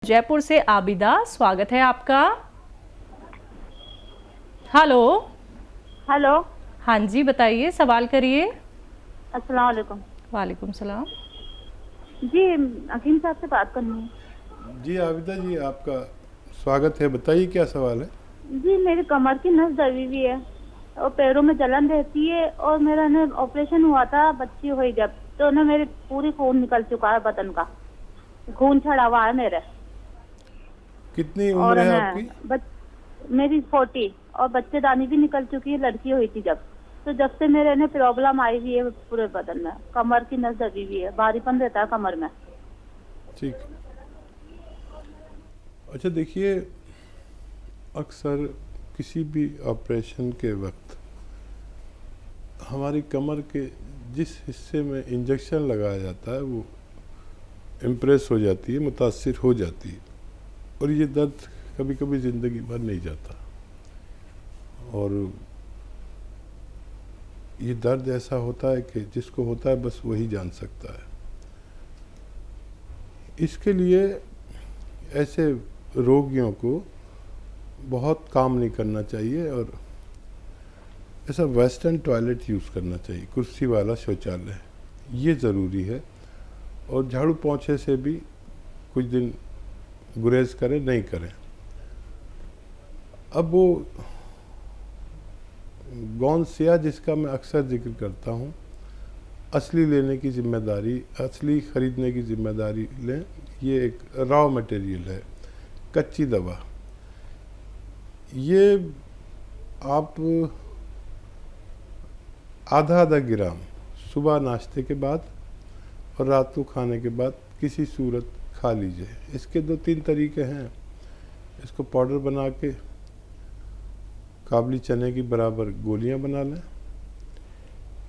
जयपुर से आबिदा, स्वागत है आपका। हेलो। हेलो। हाँ जी, बताइए, सवाल करिए। अस्सलाम वालेकुम। वालेकुम सलाम। जी, हकीम साहब से बात करनी है। जी आबिदा जी, आपका स्वागत है। बताइए क्या सवाल है। जी, मेरी कमर की नस दबी हुई है और पैरों में जलन रहती है और मेरा ना ऑपरेशन हुआ था, बच्ची हुई जब तो ना मेरी पूरी खून निकल चुका है, बदन का खून छड़ा हुआ है मेरे। कितनी और उम्र है ना आपकी। मेरी 40 और बच्चेदानी भी निकल चुकी है, लड़की हुई थी जब। तो जब से मेरे ने प्रॉब्लम आई हुई है पूरे बदन में, कमर की नस दबी हुई है, भारीपन रहता है कमर में। ठीक। अच्छा देखिए, अक्सर किसी भी ऑपरेशन के वक्त हमारी कमर के जिस हिस्से में इंजेक्शन लगाया जाता है वो इम्प्रेस हो जाती है, मुतासिर हो जाती है, और ये दर्द कभी कभी ज़िंदगी भर नहीं जाता। और ये दर्द ऐसा होता है कि जिसको होता है बस वही जान सकता है। इसके लिए ऐसे रोगियों को बहुत काम नहीं करना चाहिए और ऐसा वेस्टर्न टॉयलेट यूज़ करना चाहिए, कुर्सी वाला शौचालय, ये ज़रूरी है। और झाड़ू पोंछे से भी कुछ दिन गुरेज करें, नहीं करें। अब वो गौनसिया जिसका मैं अक्सर जिक्र करता हूँ, असली लेने की ज़िम्मेदारी, असली ख़रीदने की ज़िम्मेदारी लें। ये एक रॉ मटेरियल है, कच्ची दवा। ये आप आधा आधा ग्राम सुबह नाश्ते के बाद और रात को खाने के बाद किसी सूरत खा लीजिए। इसके 2-3 तरीके हैं। इसको पाउडर बना के काबली चने की बराबर गोलियां बना लें,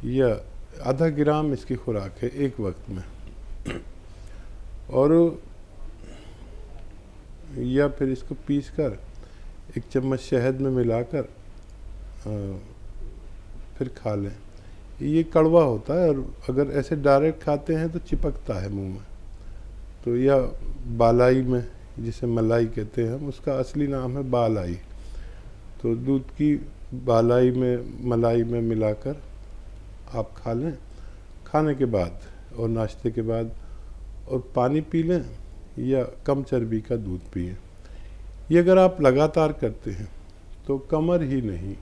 या आधा ग्राम इसकी खुराक है एक वक्त में, और या फिर इसको पीसकर 1 चम्मच शहद में मिलाकर फिर खा लें। ये कड़वा होता है और अगर ऐसे डायरेक्ट खाते हैं तो चिपकता है मुंह में। तो या बालाई में, जिसे मलाई कहते हैं हम, उसका असली नाम है बालाई। तो दूध की बालाई में मलाई में मिलाकर आप खा लें खाने के बाद और नाश्ते के बाद, और पानी पी लें या कम चर्बी का दूध पिएं। ये अगर आप लगातार करते हैं तो कमर ही नहीं,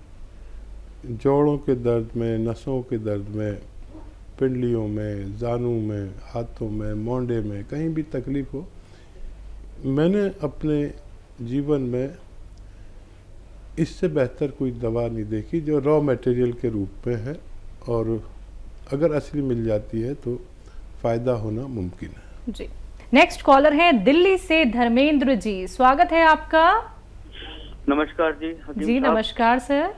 जोड़ों के दर्द में, नसों के दर्द में, पिंडलियों में, जानू में, हाथों में, मोंडे में, कहीं भी तकलीफ़ हो, मैंने अपने जीवन में इससे बेहतर कोई दवा नहीं देखी जो रॉ मटेरियल के रूप में है, और अगर असली मिल जाती है तो फ़ायदा होना मुमकिन है। जी, नेक्स्ट कॉलर है दिल्ली से धर्मेंद्र जी, स्वागत है आपका। नमस्कार जी। जी नमस्कार सर।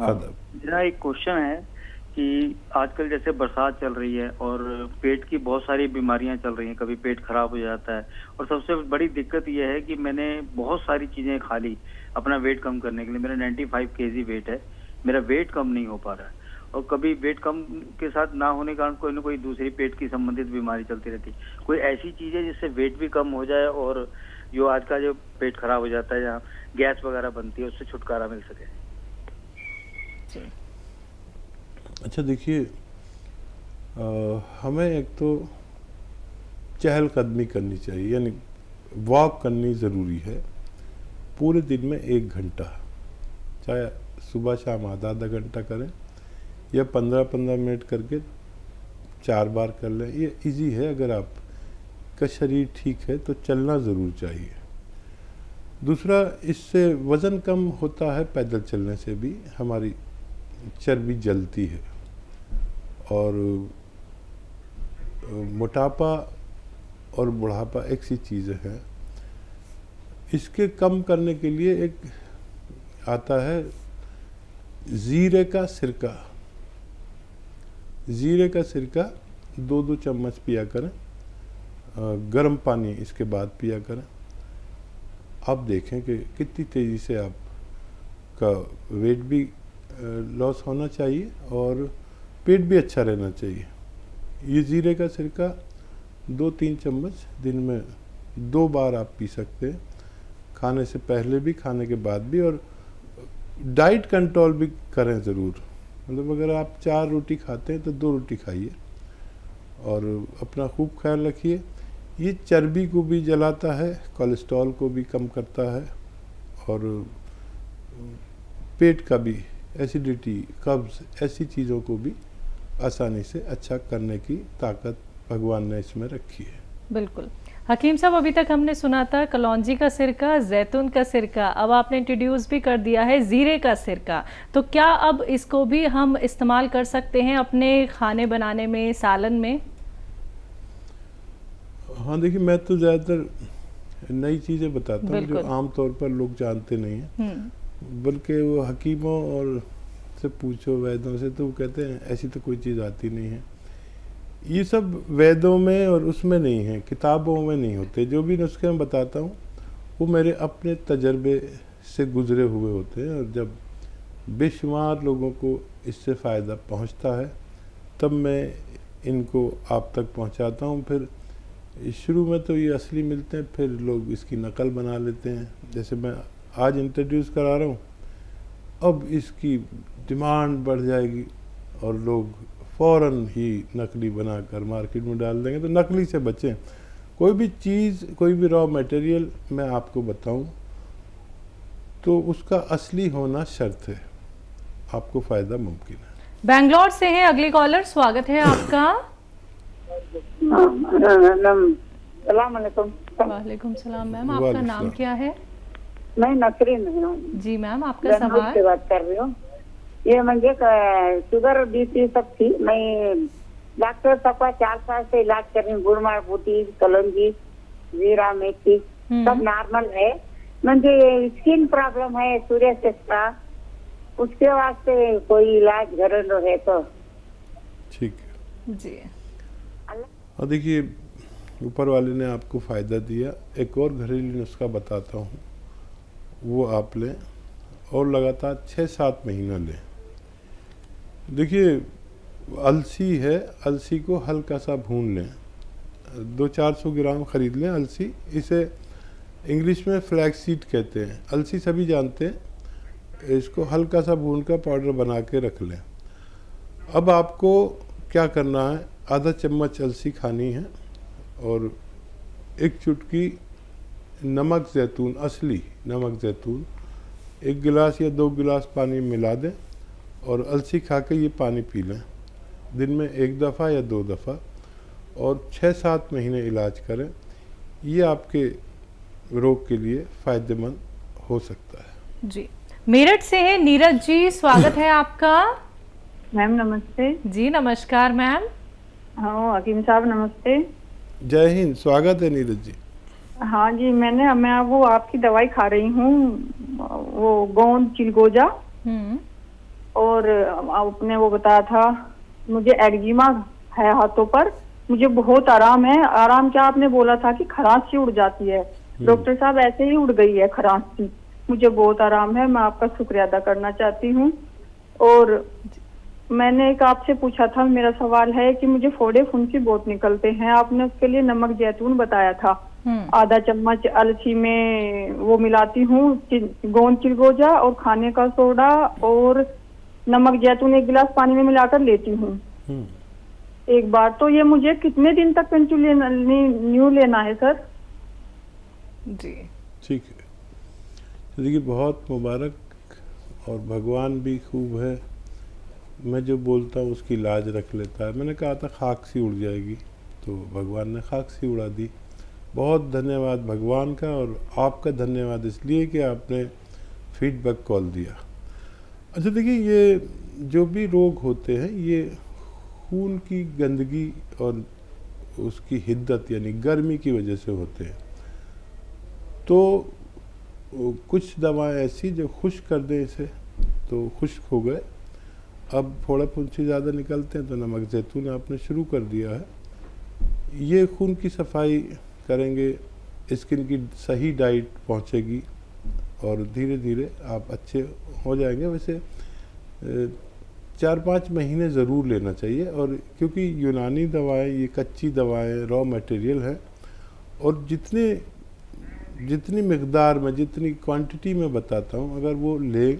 मेरा एक क्वेश्चन है कि आजकल जैसे बरसात चल रही है और पेट की बहुत सारी बीमारियां चल रही हैं, कभी पेट खराब हो जाता है, और सबसे बड़ी दिक्कत यह है कि मैंने बहुत सारी चीजें खा ली अपना वेट कम करने के लिए। मेरा 95 केजी वेट है, मेरा वेट कम नहीं हो पा रहा है, और कभी वेट कम के साथ ना होने के कारण कोई ना कोई दूसरी पेट की संबंधित बीमारी चलती रहती है। कोई ऐसी चीज है जिससे वेट भी कम हो जाए और जो आज का जो पेट खराब हो जाता है, जहाँ गैस वगैरह बनती है, उससे छुटकारा मिल सके। अच्छा देखिए, हमें एक तो चहलकदमी करनी चाहिए, यानी वॉक करनी ज़रूरी है पूरे दिन में 1 घंटा, चाहे सुबह शाम आधा आधा घंटा करें या 15-15 मिनट करके 4 बार कर लें। ये इजी है। अगर आपका शरीर ठीक है तो चलना ज़रूर चाहिए। दूसरा, इससे वज़न कम होता है, पैदल चलने से भी हमारी चर्बी जलती है, और मोटापा और बुढ़ापा एक सी चीज़ें हैं। इसके कम करने के लिए एक आता है ज़ीरे का सिरका। ज़ीरे का सिरका 2-2 चम्मच पिया करें, गर्म पानी इसके बाद पिया करें। आप देखें कि कितनी तेज़ी से आपका वेट भी लॉस होना चाहिए और पेट भी अच्छा रहना चाहिए। ये ज़ीरे का सिरका 2-3 चम्मच दिन में 2 बार आप पी सकते हैं, खाने से पहले भी, खाने के बाद भी। और डाइट कंट्रोल भी करें ज़रूर, मतलब अगर आप 4 रोटी खाते हैं तो 2 रोटी खाइए और अपना खूब ख्याल रखिए। ये चर्बी को भी जलाता है, कोलेस्ट्रॉल को भी कम करता है और पेट का भी, एसिडिटी, कब्ज़, ऐसी चीज़ों को भी आसानी से अच्छा करने की ताकत भगवान ने इसमें रखी है। बिल्कुल। हकीम साहब, अभी तक हमने सुना था कलौंजी का सिरका, जैतून का सिरका, अब आपने इंट्रोड्यूस भी कर दिया है जीरे का सिरका। तो क्या अब इसको भी हम इस्तेमाल कर सकते हैं अपने खाने बनाने में, सालन में? हाँ देखिए, मैं तो ज़्यादातर नई चीज़ें बताता हूँ जो आम तौर पर लोग जानते नहीं हैं, बल्कि वो हकीमों और से पूछो, वैद्यों से, तो वो कहते हैं ऐसी तो कोई चीज़ आती नहीं है। ये सब वेदों में और उसमें नहीं है, किताबों में नहीं होते। जो भी नुस्खे मैं बताता हूँ वो मेरे अपने तजर्बे से गुजरे हुए होते हैं, और जब बेशुमार लोगों को इससे फ़ायदा पहुँचता है तब मैं इनको आप तक पहुँचाता हूँ। फिर शुरू में तो ये असली मिलते हैं, फिर लोग इसकी नकल बना लेते हैं। जैसे मैं आज इंट्रोड्यूस करा रहा हूँ, अब इसकी डिमांड बढ़ जाएगी और लोग फ़ौरन ही नकली बनाकर मार्केट में डाल देंगे। तो नकली से बचें। कोई भी चीज़, कोई भी रॉ मटेरियल मैं आपको बताऊं तो उसका असली होना शर्त है, आपको फ़ायदा मुमकिन है। बेंगलोर से है अगली कॉलर, स्वागत है आपका। वालेकुम सलाम मैम, आपका नाम क्या है? मैं नसरीन हूँ जी मैम, आपका सवाल। से बात कर रही हूँ। ये मुझे शुगर बीपी सब थी, मैं डॉक्टर साहब का 4 साल से इलाज कर रही हूँ। गुड़मार बूटी, कलौंजी, जीरा, मेथी सब नॉर्मल है। मुझे स्किन प्रॉब्लम है, सूर्य का, उसके वास्ते कोई इलाज घरेलू है तो? ठीक है जी। और देखिए, ऊपर वाले ने आपको फ़ायदा दिया। एक और घरेलू नुस्खा बताता हूँ, वो आप लें और लगातार 6-7 महीना लें। देखिए, अलसी है, अलसी को हल्का सा भून लें, 200-400 ग्राम ख़रीद लें अलसी। इसे इंग्लिश में फ्लैक्स सीड कहते हैं, अलसी सभी जानते हैं। इसको हल्का सा भून कर पाउडर बना के रख लें। अब आपको क्या करना है, आधा चम्मच अलसी खानी है और 1 चुटकी नमक ज़ैतून, असली नमक ज़ैतून 1 गिलास या 2 गिलास पानी में मिला दें और अलसी खा के ये पानी पी लें, दिन में 1 दफ़ा या 2 दफ़ा, और 6-7 महीने इलाज करें। ये आपके रोग के लिए फ़ायदेमंद हो सकता है। जी। मेरठ से है नीरज जी, स्वागत है आपका। मैम नमस्ते। जी नमस्कार मैम। हाँ हकीम साहब नमस्ते। जय हिंद, स्वागत है नीरज जी। हाँ जी, मैं वो आपकी दवाई खा रही हूँ, वो गोंद चिलगोजा, और आपने वो बताया था मुझे एक्जिमा है हाथों पर, मुझे बहुत आराम है। आराम क्या, आपने बोला था कि खराश सी उड़ जाती है, डॉक्टर साहब ऐसे ही उड़ गई है खराश सी, मुझे बहुत आराम है। मैं आपका शुक्रिया अदा करना चाहती हूँ। और मैंने एक आपसे पूछा था, मेरा सवाल है कि मुझे फोड़े फुंसी बहुत निकलते हैं, आपने उसके लिए नमक जैतून बताया था, आधा चम्मच अलसी में वो मिलाती हूँ, गोंद चिलगोजा और खाने का सोडा और नमक जैतून 1 गिलास पानी में मिलाकर लेती हूँ एक बार। तो ये मुझे कितने दिन तक न्यू लेना है सर? जी ठीक है, तो देखिए बहुत मुबारक, और भगवान भी खूब है। मैं जो बोलता हूँ उसकी लाज रख लेता है। मैंने कहा था खाक सी उड़ जाएगी, तो भगवान ने खाक सी उड़ा दी। बहुत धन्यवाद भगवान का, और आपका धन्यवाद इसलिए कि आपने फीडबैक कॉल दिया। अच्छा देखिए, ये जो भी रोग होते हैं ये खून की गंदगी और उसकी हिद्दत यानी गर्मी की वजह से होते हैं। तो कुछ दवाएं ऐसी जो खुश्क कर दें इसे, तो खुश्क हो गए। अब फोड़ा फुंसी ज़्यादा निकलते हैं तो नमक जैतून आपने शुरू कर दिया है, ये खून की सफाई करेंगे, स्किन की सही डाइट पहुंचेगी और धीरे धीरे आप अच्छे हो जाएंगे। वैसे 4-5 महीने ज़रूर लेना चाहिए, और क्योंकि यूनानी दवाएं ये कच्ची दवाएं रॉ मटेरियल है, और जितनी मिकदार में, जितनी क्वांटिटी में बताता हूँ, अगर वो लें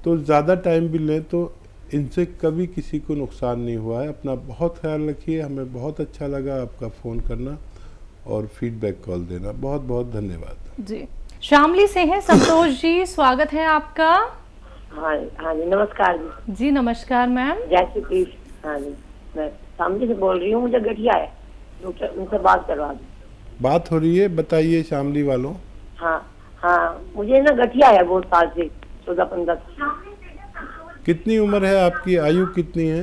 तो ज़्यादा टाइम भी लें तो इनसे कभी किसी को नुकसान नहीं हुआ है। अपना बहुत ख्याल रखिए। हमें बहुत अच्छा लगा आपका फ़ोन करना और फीडबैक कॉल देना। बहुत बहुत धन्यवाद जी। शामली से हैं संतोष जी, स्वागत है आपका। हाँ हाँ जी, नमस्कार जी। जी नमस्कार मैम। जय श्री कृष्ण। हाँ जी, मैं शामली से बोल रही हूँ, मुझे गठिया है, डॉक्टर उनसे बात करवा दो। बात हो रही है, बताइए शामली वालों। हाँ हाँ, मुझे ना गठिया है बहुत साल से, 14-15। कितनी उम्र है आपकी, आयु कितनी है?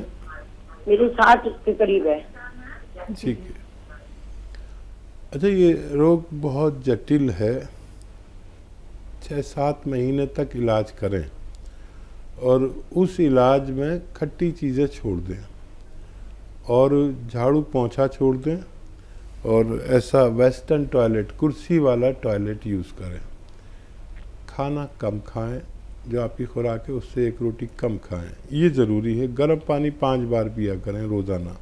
मेरी 60 के करीब है। ठीक है। अच्छा, ये रोग बहुत जटिल है। 6-7 महीने तक इलाज करें और उस इलाज में खट्टी चीज़ें छोड़ दें और झाड़ू पोंछा छोड़ दें और ऐसा वेस्टर्न टॉयलेट, कुर्सी वाला टॉयलेट यूज़ करें। खाना कम खाएं, जो आपकी खुराक है उससे 1 रोटी कम खाएं, ये ज़रूरी है। गर्म पानी 5 बार पिया करें रोज़ाना।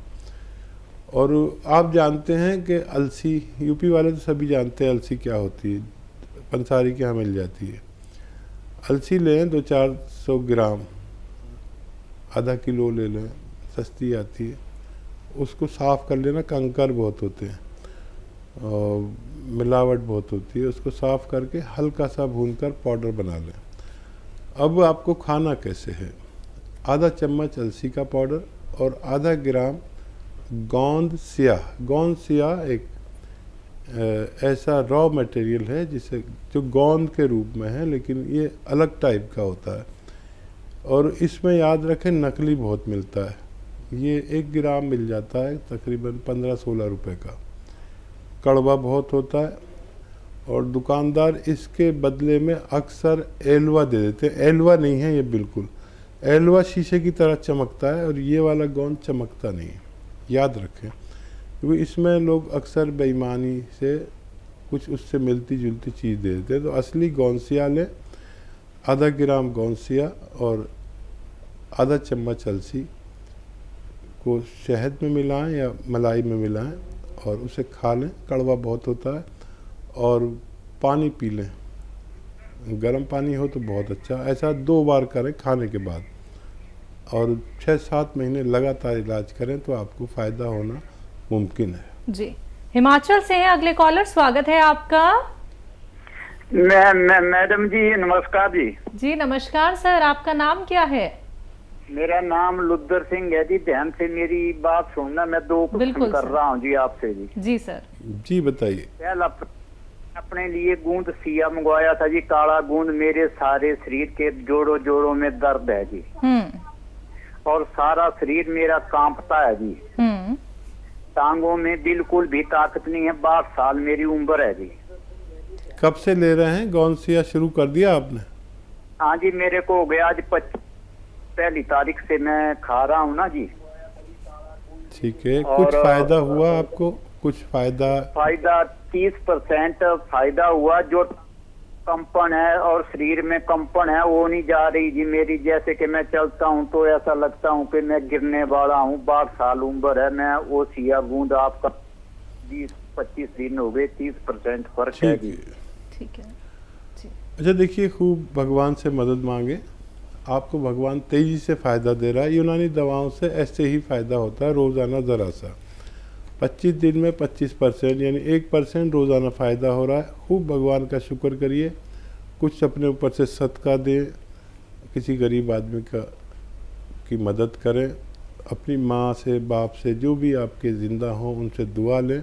और आप जानते हैं कि अलसी, यूपी वाले तो सभी जानते हैं अलसी क्या होती है, पंसारी के यहाँ मिल जाती है। अलसी लें 200-400 ग्राम, आधा किलो ले लें, सस्ती आती है। उसको साफ़ कर लेना, कंकर बहुत होते हैं और मिलावट बहुत होती है। उसको साफ़ करके हल्का सा भूनकर पाउडर बना लें। अब आपको खाना कैसे है, आधा चम्मच अलसी का पाउडर और आधा ग्राम गोंद स्याह एक ऐसा रॉ मटेरियल है जिसे, जो गोंद के रूप में है लेकिन ये अलग टाइप का होता है। और इसमें याद रखें नकली बहुत मिलता है। ये 1 ग्राम मिल जाता है तकरीबन 15-16 रुपए का। कड़वा बहुत होता है और दुकानदार इसके बदले में अक्सर एलवा दे देते हैं। एलवा नहीं है ये बिल्कुल, एलवा शीशे की तरह चमकता है और ये वाला गोंद चमकता नहीं है, याद रखें। क्योंकि इसमें लोग अक्सर बेईमानी से कुछ उससे मिलती जुलती चीज़ दे देते हैं। तो असली गोंसिया लें, आधा ग्राम गोंसिया और आधा चम्मच अलसी को शहद में मिलाएं या मलाई में मिलाएं और उसे खा लें। कड़वा बहुत होता है। और पानी पी लें, गर्म पानी हो तो बहुत अच्छा। ऐसा 2 बार करें खाने के बाद और 6-7 महीने लगातार इलाज करें तो आपको फ़ायदा होना मुमकिन है। जी। हिमाचल से हैं अगले कॉलर, स्वागत है आपका। मैडम जी नमस्कार जी। जी नमस्कार सर, आपका नाम क्या है? मेरा नाम लुद्दर सिंह है जी। ध्यान से मेरी बात सुनना, मैं 2 क्वेश्चन कर रहा हूँ जी आपसे जी। जी सर। जी बताइए। पहला, अपने लिए गूंद सिया मंगवाया था जी, काला गूंद। मेरे सारे शरीर के जोड़ों में दर्द है जी और सारा शरीर मेरा कांपता है जी। टांगों में बिल्कुल भी ताकत नहीं है। 62 साल मेरी उम्र है जी। कब से ले रहे हैं? गोंसिया शुरू कर दिया आपने? हाँ जी, मेरे को हो गया आज 1 तारीख से मैं खा रहा हूँ ना जी। ठीक है। कुछ फायदा हुआ आपको? कुछ फायदा 30% फायदा हुआ। जो कंपन है और शरीर में कंपन है वो नहीं जा रही जी मेरी। जैसे कि मैं चलता हूँ तो ऐसा लगता हूँ कि मैं गिरने वाला हूँ। 62 साल उम्र है। मैं वो सिया गूंद आपका 20-25 दिन हो गए, 30% फर्क है जी। ठीक है जी। अच्छा देखिए, खूब भगवान से मदद मांगे। आपको भगवान तेजी से फ़ायदा दे रहा है। यूनानी दवाओं से ऐसे ही फ़ायदा होता है, रोज़ाना ज़रा सा। 25 दिन में 25% यानी 1% रोज़ाना फ़ायदा हो रहा है। खूब भगवान का शुक्र करिए। कुछ अपने ऊपर से सदका दें, किसी गरीब आदमी की मदद करें। अपनी माँ से, बाप से, जो भी आपके ज़िंदा हों उनसे दुआ लें।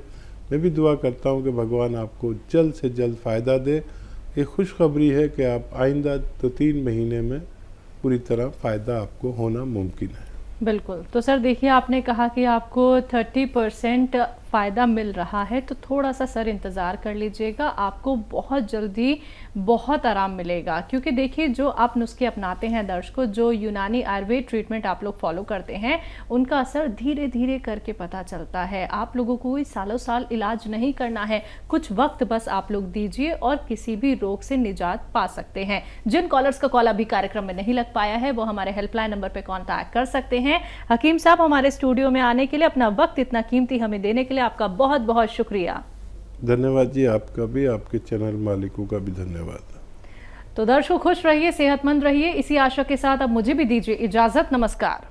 मैं भी दुआ करता हूँ कि भगवान आपको जल्द से जल्द फ़ायदा दे। ये खुशखबरी है कि आप आइंदा 2-3 महीने में पूरी तरह फ़ायदा आपको होना मुमकिन है। बिल्कुल। तो सर देखिए, आपने कहा कि आपको 30% फ़ायदा मिल रहा है, तो थोड़ा सा सर इंतज़ार कर लीजिएगा, आपको बहुत जल्दी बहुत आराम मिलेगा। क्योंकि देखिए, जो आप नुस्खे अपनाते हैं दर्शकों, जो यूनानी आयुर्वेद ट्रीटमेंट आप लोग फॉलो करते हैं, उनका असर धीरे धीरे करके पता चलता है। आप लोगों को कोई सालों साल इलाज नहीं करना है, कुछ वक्त बस आप लोग दीजिए और किसी भी रोग से निजात पा सकते हैं। जिन कॉलर्स का कॉल अभी कार्यक्रम में नहीं लग पाया है वो हमारे हेल्पलाइन नंबर पर कॉन्टैक्ट कर सकते हैं। हकीम साहब, हमारे स्टूडियो में आने के लिए, अपना वक्त इतना कीमती हमें देने के लिए आपका बहुत बहुत शुक्रिया। धन्यवाद जी, आपका भी, आपके चैनल मालिकों का भी धन्यवाद। तो दर्शकों खुश रहिए, सेहतमंद रहिए, इसी आशा के साथ अब मुझे भी दीजिए इजाजत। नमस्कार।